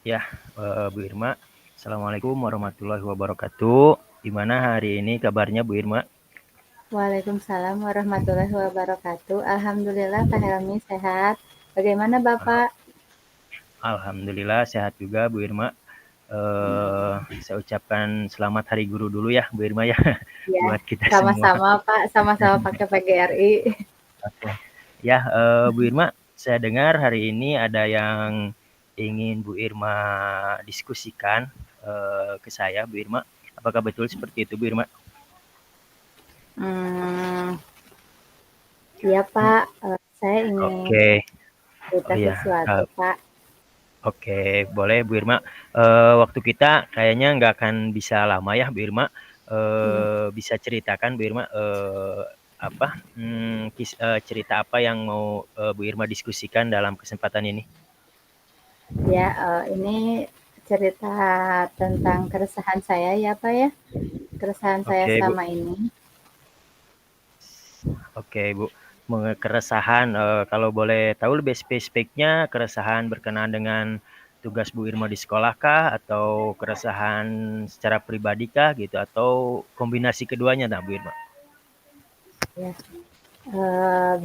Ya, Bu Irma. Assalamualaikum warahmatullahi wabarakatuh. Gimana hari ini kabarnya Bu Irma? Waalaikumsalam warahmatullahi wabarakatuh. Alhamdulillah Pak Helmi sehat. Bagaimana Bapak? Alhamdulillah sehat juga Bu Irma. Saya ucapkan selamat Hari Guru dulu ya Bu Irma ya Ya, buat kita semua. sama-sama Pak, sama-sama pakai PGRI. Oke. Ya, Bu Irma, saya dengar hari ini ada yang ingin Bu Irma diskusikan ke saya Bu Irma. Apakah betul seperti itu Bu Irma? Hmm, iya Pak, saya ingin Oke. cerita Oh ya, sesuatu Pak. oke, boleh Bu Irma. Waktu kita kayaknya nggak akan bisa lama ya Bu Irma. Hmm, Bisa ceritakan Bu Irma apa cerita apa yang mau Bu Irma diskusikan dalam kesempatan ini? ya, ini cerita tentang keresahan saya ya Pak ya. Keresahan saya Oke Bu, selama ini. oke Bu. Keresahan, kalau boleh tahu lebih spesifiknya keresahan berkenaan dengan tugas Bu Irma di sekolah kah atau keresahan secara pribadi kah gitu atau kombinasi keduanya nah Bu Irma? Ya,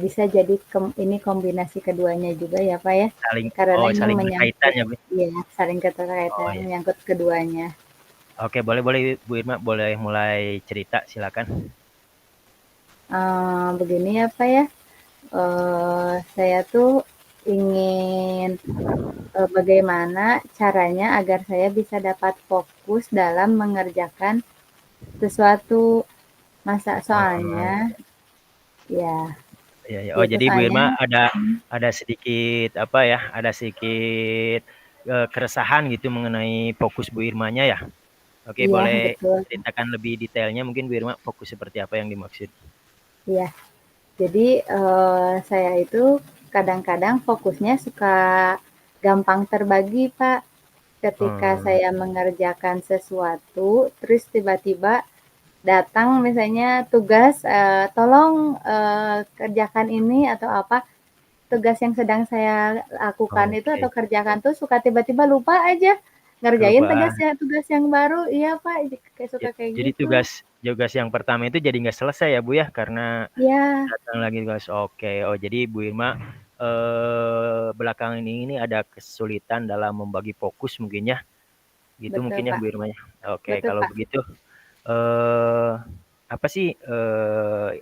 bisa jadi ini kombinasi keduanya juga ya Pak ya. Saling Karena oh ini saling berkaitan menyangkut, ya Bu? ya saling Oh keterkaitan, ya. menyangkut keduanya. Oke, boleh boleh Bu Irma, boleh mulai cerita, silakan. Begini ya Pak ya, saya tuh ingin, bagaimana caranya agar saya bisa dapat fokus dalam mengerjakan sesuatu. Masa soalnya Oh, ya iya ya. Oh, gitu, jadi Bu soalnya Irma ada sedikit apa ya, ada sedikit keresahan gitu mengenai fokus Bu Irmanya ya. Oke, iya boleh betul, ceritakan lebih detailnya mungkin Bu Irma fokus seperti apa yang dimaksud? iya. Jadi, saya itu kadang-kadang fokusnya suka gampang terbagi, Pak. Ketika Hmm, saya mengerjakan sesuatu, terus tiba-tiba datang misalnya tugas, "Tolong, kerjakan ini," atau apa, tugas yang sedang saya lakukan itu atau oke. kerjakan tuh suka tiba-tiba lupa aja ngerjain Kelupaan. tugas yang baru. Iya, Pak, kayak suka kayak Jadi gitu. tugas tugas yang pertama itu jadi nggak selesai ya Bu ya karena Iya, datang lagi tugas. Oke. Oh, jadi Bu Irma belakangan ini ada kesulitan dalam membagi fokus mungkin ya. Gitu betul, mungkin ya Pak. Bu Irma ya. Oke, Betul, kalau Pak. begitu eh apa sih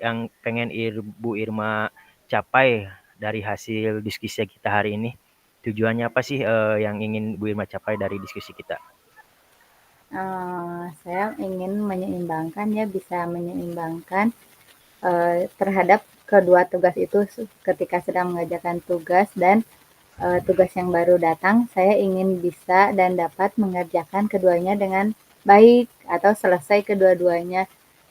yang pengen Bu Irma capai dari hasil diskusi kita hari ini? Tujuannya apa sih yang ingin Bu Irma capai dari diskusi kita? Saya ingin menyeimbangkan ya, bisa menyeimbangkan, terhadap kedua tugas itu ketika sedang mengerjakan tugas dan, tugas yang baru datang, saya ingin bisa dan dapat mengerjakan keduanya dengan baik atau selesai kedua-duanya.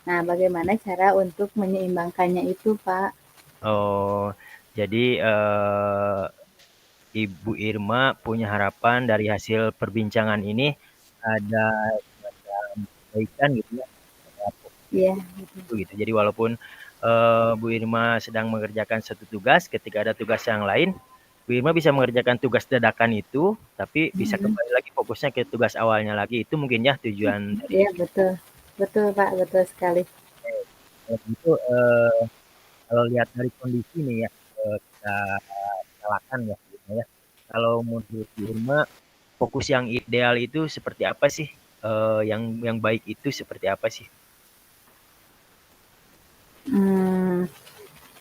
Nah, bagaimana cara untuk menyeimbangkannya itu, Pak? Oh, jadi Ibu Irma punya harapan dari hasil perbincangan ini ada kebaikan gitu ya Iya, gitu. Jadi walaupun Bu Irma sedang mengerjakan satu tugas, ketika ada tugas yang lain, Bu Irma bisa mengerjakan tugas dadakan itu, tapi bisa mhm, kembali lagi fokusnya ke tugas awalnya lagi. Itu mungkin ya tujuan dari iya diskusi. betul. Betul, Pak, betul sekali. Kalau begitu, kalau lihat dari kondisi nih ya, kita relakan ya, gitu ya. Kalau menurut Bu Irma, fokus yang ideal itu seperti apa sih? Yang baik itu seperti apa sih? Mmm.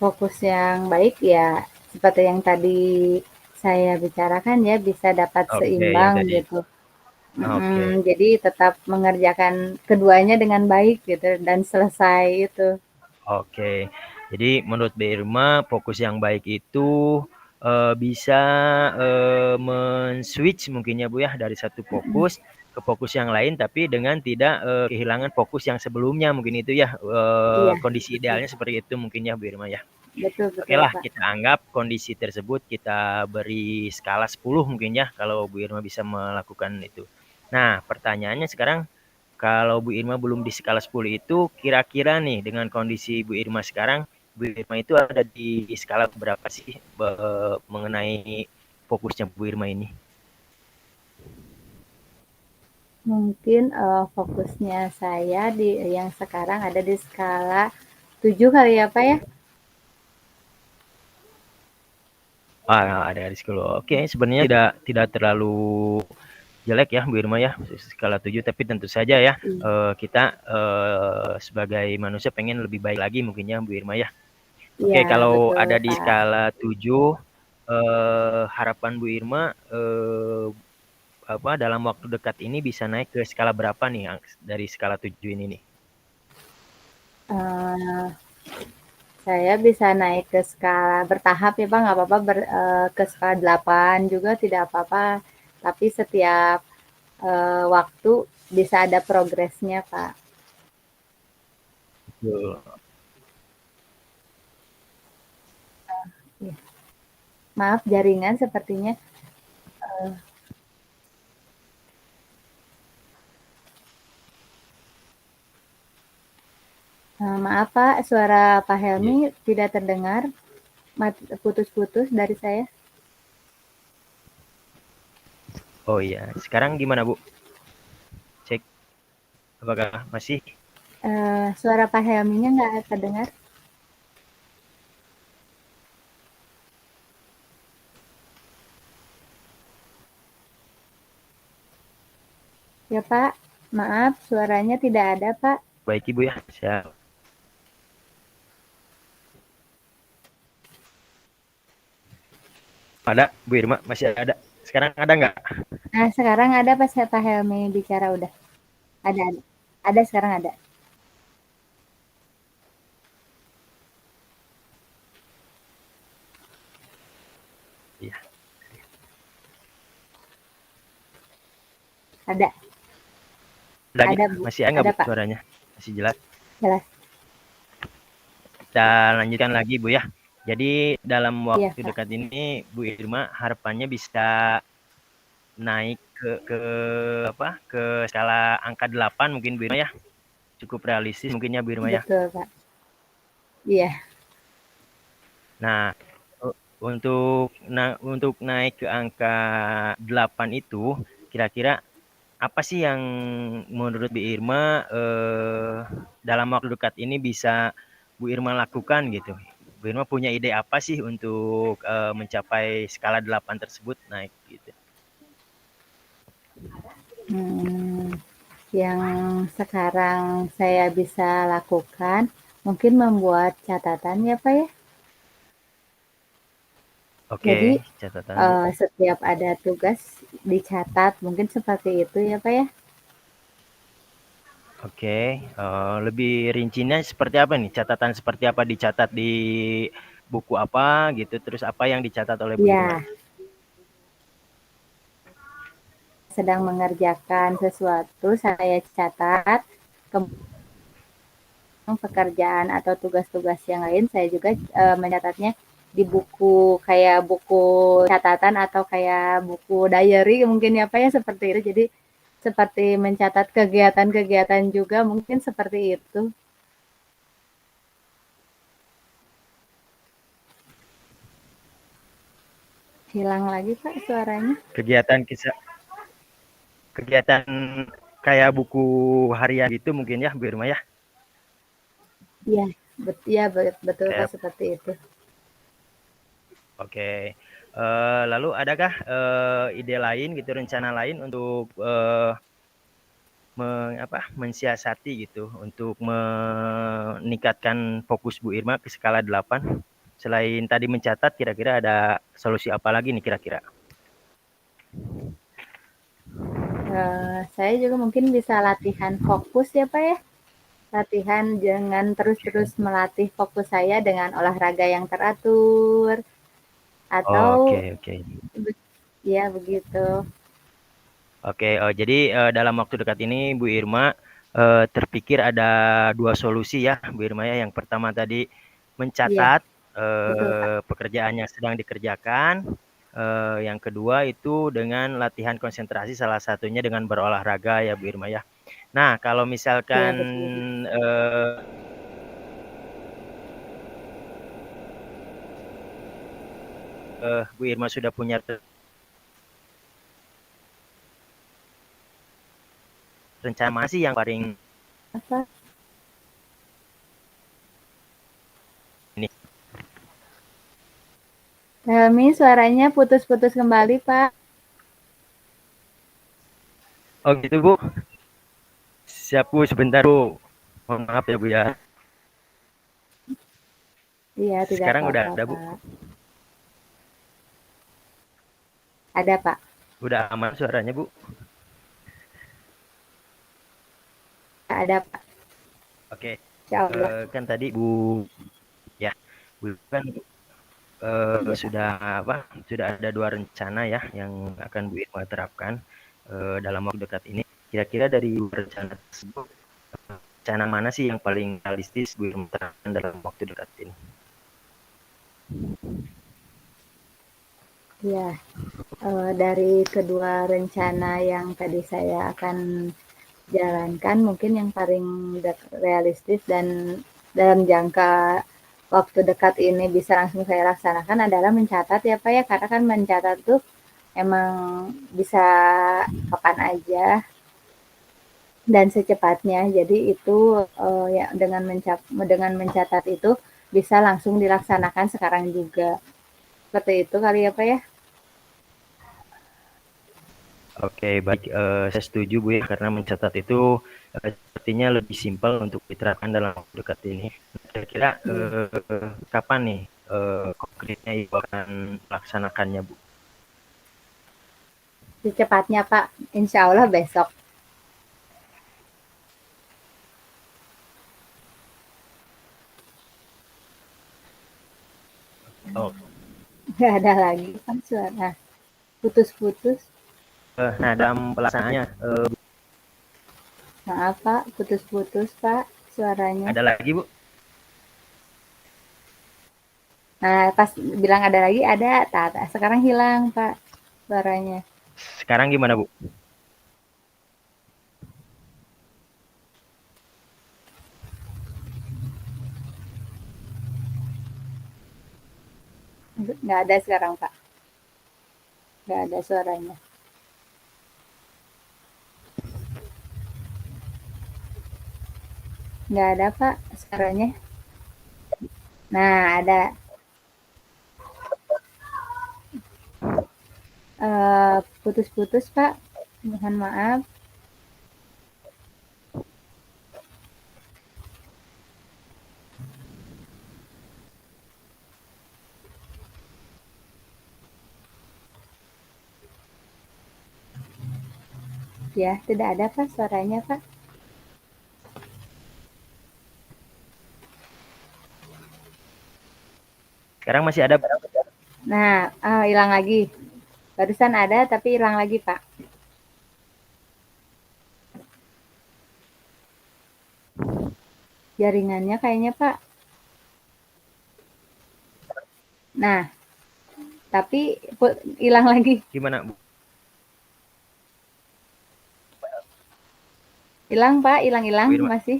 Fokus yang baik ya seperti yang tadi saya bicarakan ya, bisa dapat Oke, yang seimbang tadi. gitu, Oke. jadi tetap mengerjakan keduanya dengan baik gitu dan selesai itu. Oke, jadi menurut Bu Irma fokus yang baik itu bisa men-switch mungkin ya Bu ya dari satu Mhm, fokus ke fokus yang lain, tapi dengan tidak kehilangan fokus yang sebelumnya mungkin itu ya iya, kondisi betul, idealnya seperti itu mungkin ya Bu Irma ya. betul Oke betul, lah Pak. kita anggap kondisi tersebut kita beri skala 10 mungkin ya kalau Bu Irma bisa melakukan itu. Nah pertanyaannya sekarang kalau Bu Irma belum di skala 10 itu, kira-kira nih dengan kondisi Bu Irma sekarang, Bu Irma itu ada di skala berapa sih mengenai fokusnya Bu Irma ini? Mungkin, fokusnya saya di yang sekarang ada di skala 7 kali ya, Pak, ya? Ada di sekolah. Oke, sebenarnya tidak terlalu jelek ya Bu Irma ya, skala 7, tapi tentu saja ya Iya. kita sebagai manusia pengen lebih baik lagi mungkin ya Bu Irma ya. Iya, Oke, kalau betul, ada di Pak. skala 7, harapan Bu Irma apa dalam waktu dekat ini bisa naik ke skala berapa nih dari skala 7 ini nih? Eee, saya bisa naik ke skala bertahap ya, Pak, nggak apa-apa ke skala 8 juga tidak apa-apa, tapi setiap, waktu bisa ada progresnya, Pak. Betul. Iya. Maaf jaringan sepertinya, maaf, Pak, suara Pak Iya. Helmi tidak terdengar, putus-putus dari saya. Oh iya, sekarang gimana Bu? Cek apakah masih? Suara Pak Helminya nggak terdengar. Ya, Pak, maaf suaranya tidak ada, Pak. Baik Ibu ya, saya ada Bu Irma masih ada. Sekarang ada nggak? Nah, sekarang ada pas Pak Helmi bicara udah. Ada. Ada sekarang ada. Iya. Ada. Lagi Ada, Bu. masih ada nggak Ada, Bu Pak. suaranya? Masih jelas? Jelas. Kita lanjutkan lagi Bu ya. Jadi dalam Iya, waktu Pak. dekat ini Bu Irma harapannya bisa naik ke apa? Ke skala angka 8 mungkin Bu Irma ya. Cukup realistis mungkinnya Bu Irma ya. Betul, Pak. Iya. Nah, untuk naik ke angka 8 itu kira-kira apa sih yang menurut Bu Irma dalam waktu dekat ini bisa Bu Irma lakukan gitu? Bu Irma punya ide apa sih untuk mencapai skala 8 tersebut naik gitu? Hmm, yang sekarang saya bisa lakukan mungkin membuat catatan ya, Pak ya. Oke, Jadi catatan Bu. setiap ada tugas dicatat, mungkin seperti itu ya, Pak ya. Oke, lebih rincinya seperti apa nih? Catatan seperti apa dicatat di buku apa gitu? Terus apa yang dicatat oleh Bu Irma? Iya, sedang mengerjakan sesuatu saya catat, pekerjaan atau tugas-tugas yang lain saya juga mencatatnya di buku kayak buku catatan atau kayak buku diary mungkin ya Pak ya seperti itu. Jadi seperti mencatat kegiatan-kegiatan juga mungkin seperti itu. Hilang lagi Pak suaranya. Kegiatan kisah kegiatan kayak buku harian gitu mungkin ya Bu Irma ya. Iya, iya betul Pak Kayak seperti itu. oke. Lalu adakah ide lain gitu, rencana lain untuk mensiasati gitu untuk meningkatkan fokus Bu Irma ke skala 8? Selain tadi mencatat, kira-kira ada solusi apa lagi nih kira-kira? Saya juga mungkin bisa latihan fokus ya Pak ya. Latihan dengan terus-terus melatih fokus saya dengan olahraga yang teratur atau Oke, oke. ya begitu. Oke, jadi dalam waktu dekat ini Bu Irma terpikir ada dua solusi ya Bu Irma ya. Yang pertama tadi Iya, mencatat betul Pak. pekerjaan yang sedang dikerjakan. Yang kedua itu dengan latihan konsentrasi, salah satunya dengan berolahraga ya Bu Irma ya. Nah, kalau Iya misalkan betul. eh, Bu Irma sudah punya rencana mana sih yang paling Apa? ini? Helmi, suaranya putus-putus kembali, Pak. Oh gitu Bu. Siap Bu, sebentar Bu. Mohon maaf ya Bu ya. Iya, tidak Sekarang udah apa-apa, ada Bu. Pak. Ada, Pak. Udah aman suaranya Bu. Ada, Pak. Oke. Insya Allah. Kan tadi Bu ya, Bu kan Ya, Pak. sudah apa? Sudah ada 2 rencana ya yang akan Bu Irma terapkan dalam waktu dekat ini. Kira-kira dari 2 rencana tersebut, rencana mana sih yang paling realistis Bu Irma terapkan dalam waktu dekat ini? Ya, dari kedua rencana yang tadi saya akan jalankan, mungkin yang paling realistis dan dalam jangka waktu dekat ini bisa langsung saya laksanakan adalah mencatat ya Pak ya, karena kan mencatat tuh emang bisa kapan aja dan secepatnya. Jadi itu ya dengan mencatat itu bisa langsung dilaksanakan sekarang juga. Seperti itu kali ya Pak ya. Oke, baik, saya setuju Bu ya, karena mencatat itu sepertinya lebih simpel untuk diterapkan dalam waktu dekat ini. Kira-kira Iya. kapan nih konkretnya Ibu akan melaksanakannya Bu? Secepatnya Pak, insya Allah besok. Oh, Nggak ada lagi kan suara. Putus-putus. nah dalam pelaksanaannya Maaf Pak, putus-putus Pak suaranya. ada lagi Bu? Nah, pas bilang ada lagi, ada. Tata. Sekarang hilang Pak suaranya. Sekarang gimana Bu? Nggak ada sekarang Pak. Nggak ada suaranya. Nggak ada Pak suaranya. Nah, ada. Putus-putus Pak. Mohon maaf. Ya, tidak ada Pak suaranya Pak. Sekarang masih ada Bu? Nah, hilang lagi. Barusan ada tapi hilang lagi Pak. Jaringannya kayaknya Pak. Nah, tapi hilang lagi. Gimana Bu? Hilang Pak, hilang-hilang Bu Irma? masih.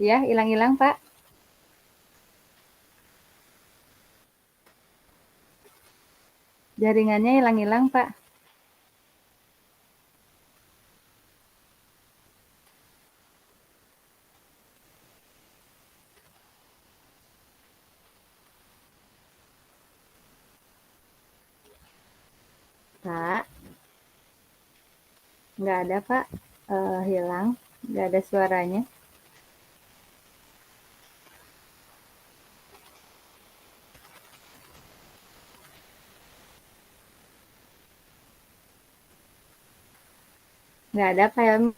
Ya, hilang-hilang Pak. Jaringannya hilang-hilang Pak. Pak, nggak ada Pak. Hilang, nggak ada suaranya. Nggak ada Pak Helmi.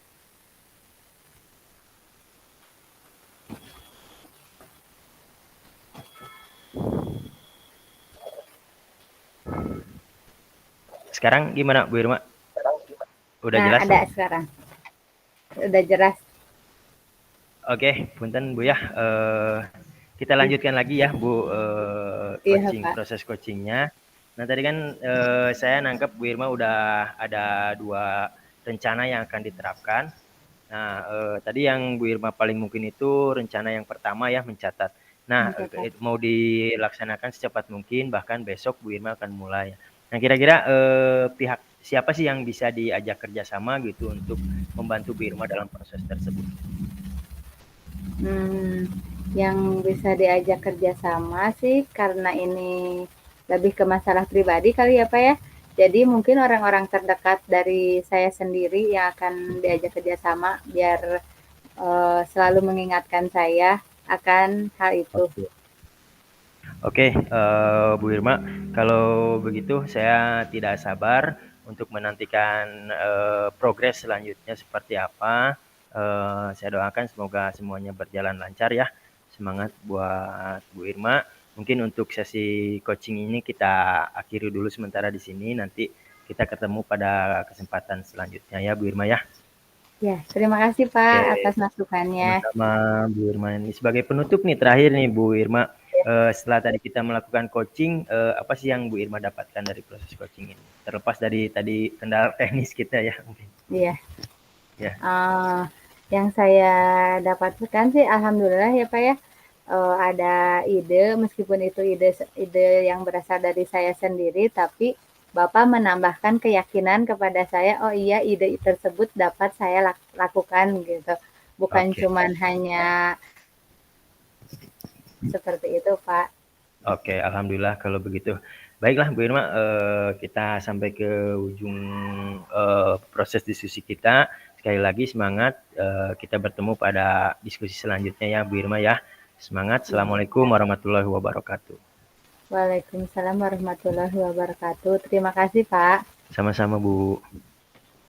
Sekarang gimana Bu Irma? Udah Nah, jelas? ada sekarang. Udah jelas. Oke, punten Bu ya. Kita lanjutkan lagi ya Bu, Iya coaching Pak. proses coachingnya. Nah tadi kan saya nangkep Bu Irma udah ada 2 rencana yang akan diterapkan. Nah tadi yang Bu Irma paling mungkin itu rencana yang pertama ya, mencatat. Nah Mencatat. mau dilaksanakan secepat mungkin, bahkan besok Bu Irma akan mulai. Nah kira-kira pihak siapa sih yang bisa diajak kerjasama gitu untuk membantu Bu Irma dalam proses tersebut? Yang bisa diajak kerjasama sih karena ini lebih ke masalah pribadi kali ya Pak ya. Jadi mungkin orang-orang terdekat dari saya sendiri yang akan diajak kerjasama biar selalu mengingatkan saya akan hal itu. Oke. Oke, Bu Irma, kalau begitu saya tidak sabar untuk menantikan progres selanjutnya seperti apa. Saya doakan semoga semuanya berjalan lancar ya. Semangat buat Bu Irma. Mungkin untuk sesi coaching ini kita akhiri dulu sementara di sini. Nanti kita ketemu pada kesempatan selanjutnya ya, Bu Irma ya. Ya, terima kasih Pak Oke, atas masukannya. sama-sama Bu Irma. Ini sebagai penutup nih terakhir nih Bu Irma. Setelah tadi kita melakukan coaching, apa sih yang Bu Irma dapatkan dari proses coaching ini? Terlepas dari tadi kendala teknis kita ya mungkin. Iya. Ya. Yang saya dapatkan sih alhamdulillah ya Pak ya, ada ide meskipun itu ide yang berasal dari saya sendiri, tapi Bapak menambahkan keyakinan kepada saya, oh iya ide tersebut dapat saya lakukan gitu. Bukan Oke. cuman hanya seperti itu Pak. Oke, alhamdulillah kalau begitu. Baiklah Bu Irma, kita sampai ke ujung proses diskusi kita. Sekali lagi semangat, kita bertemu pada diskusi selanjutnya ya Bu Irma ya. Semangat, Assalamualaikum warahmatullahi wabarakatuh. Waalaikumsalam warahmatullahi wabarakatuh. Terima kasih Pak. Sama-sama Bu.